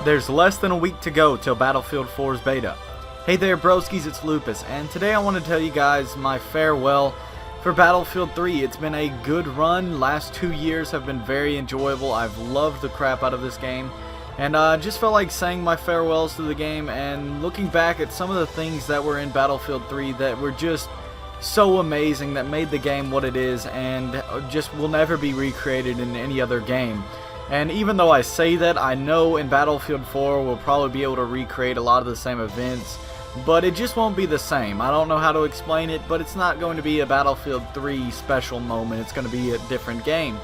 There's less than a week to go till Battlefield 4's beta. Hey there broskies, it's Lupus, and today I want to tell you guys my farewell for Battlefield 3. It's been a good run. Last 2 years have been very enjoyable. I've loved the crap out of this game, and just felt like saying my farewells to the game and looking back at some of the things that were in Battlefield 3 that were just so amazing, that made the game what it is and just will never be recreated in any other game. And even though I say that, I know in Battlefield 4 we'll probably be able to recreate a lot of the same events, but it just won't be the same. I don't know how to explain it, but it's not going to be a Battlefield 3 special moment. It's going to be a different game.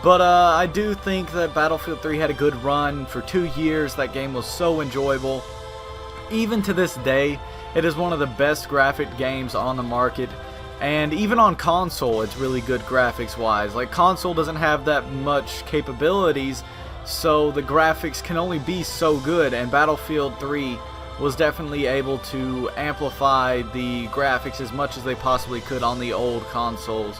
But I do think that Battlefield 3 had a good run for 2 years. That game was so enjoyable. Even to this day, it is one of the best graphic games on the market. And even on console, it's really good graphics wise. Like, console doesn't have that much capabilities, so the graphics can only be so good, and Battlefield 3 was definitely able to amplify the graphics as much as they possibly could on the old consoles.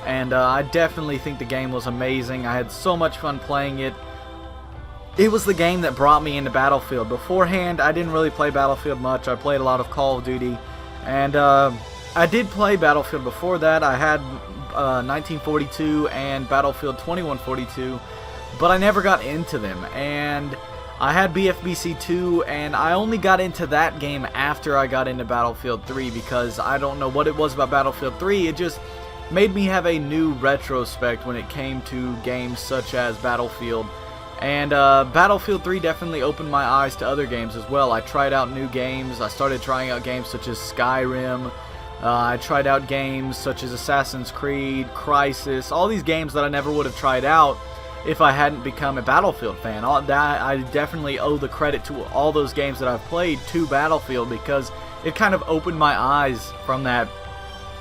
And I definitely think the game was amazing. I had so much fun playing it. It was the game that brought me into Battlefield. Beforehand, I didn't really play Battlefield much. I played a lot of Call of Duty, and I did play Battlefield before that. I had 1942 and Battlefield 2142, but I never got into them. And I had BF2, and I only got into that game after I got into Battlefield 3, because I don't know what it was about Battlefield 3. It just made me have a new retrospect when it came to games such as Battlefield. And Battlefield 3 definitely opened my eyes to other games as well. I tried out new games. I started trying out games such as Skyrim. I tried out games such as Assassin's Creed, Crysis, all these games that I never would have tried out if I hadn't become a Battlefield fan. I definitely owe the credit to all those games that I've played to Battlefield, because it kind of opened my eyes from that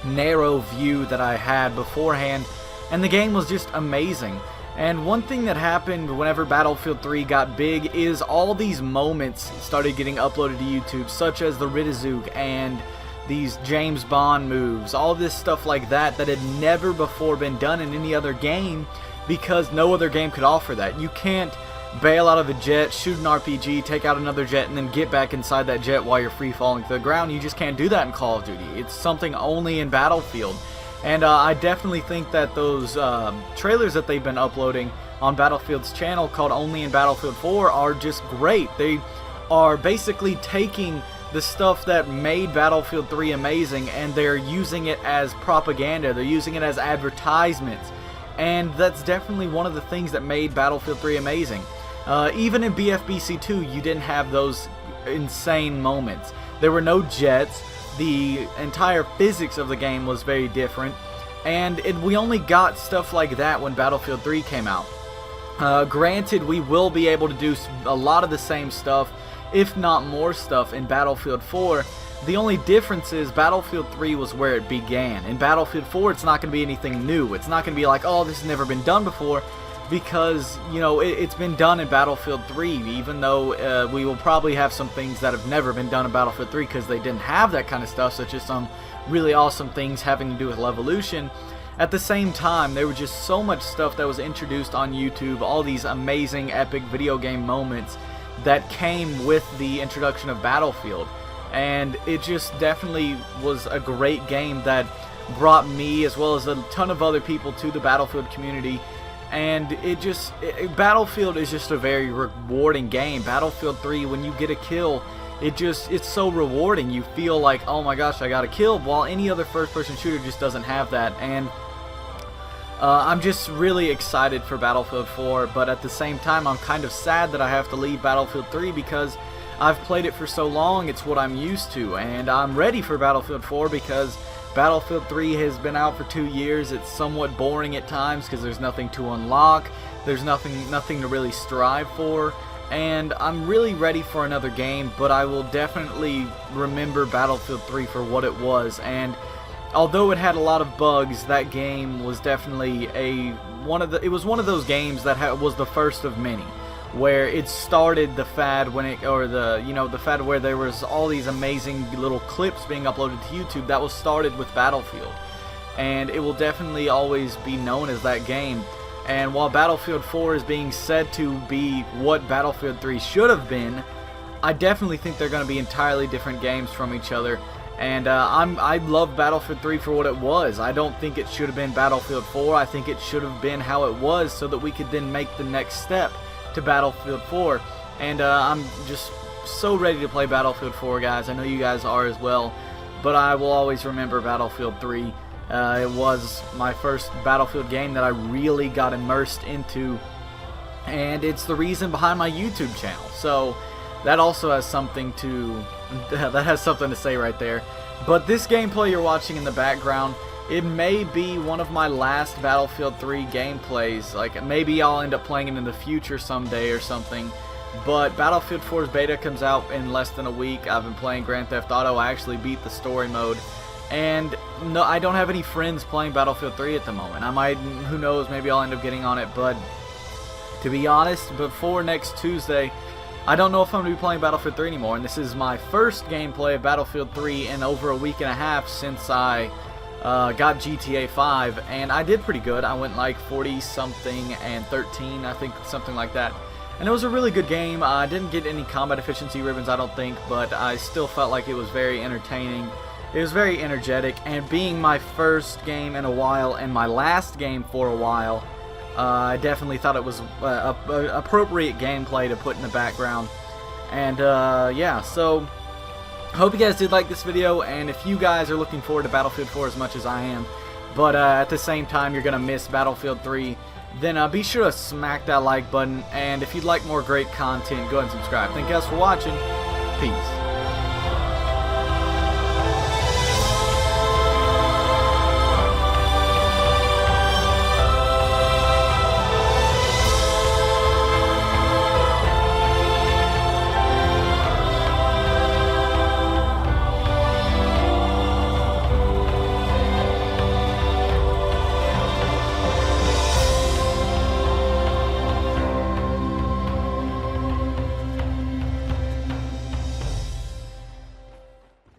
narrow view that I had beforehand, and the game was just amazing. And one thing that happened whenever Battlefield 3 got big is all these moments started getting uploaded to YouTube, such as the Riddizook and these James Bond moves, all this stuff like that that had never before been done in any other game, because no other game could offer that. You can't bail out of a jet, shoot an RPG, take out another jet, and then get back inside that jet while you're free falling to the ground. You just can't do that in Call of Duty. It's something only in Battlefield. And I definitely think that those trailers that they've been uploading on Battlefield's channel, called Only in Battlefield 4, are just great. They are basically taking the stuff that made Battlefield 3 amazing, and they're using it as propaganda. They're using it as advertisements, and that's definitely one of the things that made Battlefield 3 amazing. Even in BF2, you didn't have those insane moments. There were no jets. The entire physics of the game was very different, and we only got stuff like that when Battlefield 3 came out. Granted, we will be able to do a lot of the same stuff, if not more stuff, in Battlefield 4. The only difference is Battlefield 3 was where it began. In Battlefield 4, it's not going to be anything new. It's not going to be like, oh, this has never been done before, because, you know, it's been done in Battlefield 3, even though we will probably have some things that have never been done in Battlefield 3 because they didn't have that kind of stuff, such as some really awesome things having to do with Levolution. At the same time, there was just so much stuff that was introduced on YouTube, all these amazing, epic video game moments that came with the introduction of Battlefield. And it just definitely was a great game that brought me, as well as a ton of other people, to the Battlefield community. And Battlefield is just a very rewarding game. Battlefield 3, when you get a kill, it's so rewarding. You feel like, oh my gosh, I got a kill, while any other first-person shooter just doesn't have that. And I'm just really excited for Battlefield 4, but at the same time, I'm kind of sad that I have to leave Battlefield 3, because I've played it for so long. It's what I'm used to, and I'm ready for Battlefield 4, because Battlefield 3 has been out for 2 years. It's somewhat boring at times because there's nothing to unlock. There's nothing to really strive for, and I'm really ready for another game, but I will definitely remember Battlefield 3 for what it was. And although it had a lot of bugs, that game was definitely one of those games that was the first of many, where it started the fad the fad where there was all these amazing little clips being uploaded to YouTube. That was started with Battlefield, and it will definitely always be known as that game. And while Battlefield 4 is being said to be what Battlefield 3 should have been, I definitely think they're going to be entirely different games from each other. And I love Battlefield 3 for what it was. I don't think it should have been Battlefield 4. I think it should have been how it was so that we could then make the next step to Battlefield 4. And I'm just so ready to play Battlefield 4, guys. I know you guys are as well. But I will always remember Battlefield 3. It was my first Battlefield game that I really got immersed into, and it's the reason behind my YouTube channel. So that also has something to say right there. But this gameplay you're watching in the background, it may be one of my last Battlefield 3 gameplays. Like, maybe I'll end up playing it in the future someday or something. But Battlefield 4's beta comes out in less than a week. I've been playing Grand Theft Auto. I actually beat the story mode. And no, I don't have any friends playing Battlefield 3 at the moment. I might, who knows, maybe I'll end up getting on it. But to be honest, before next Tuesday, I don't know if I'm going to be playing Battlefield 3 anymore. And this is my first gameplay of Battlefield 3 in over a week and a half since I got GTA 5. And I did pretty good. I went like 40-something and 13, I think, something like that. And it was a really good game. I didn't get any combat efficiency ribbons, I don't think, but I still felt like it was very entertaining. It was very energetic, and being my first game in a while and my last game for a while, I definitely thought it was appropriate gameplay to put in the background. And yeah, so hope you guys did like this video, and if you guys are looking forward to Battlefield 4 as much as I am, but at the same time you're going to miss Battlefield 3, then be sure to smack that like button, and if you'd like more great content, go ahead and subscribe. Thank you guys for watching. Peace.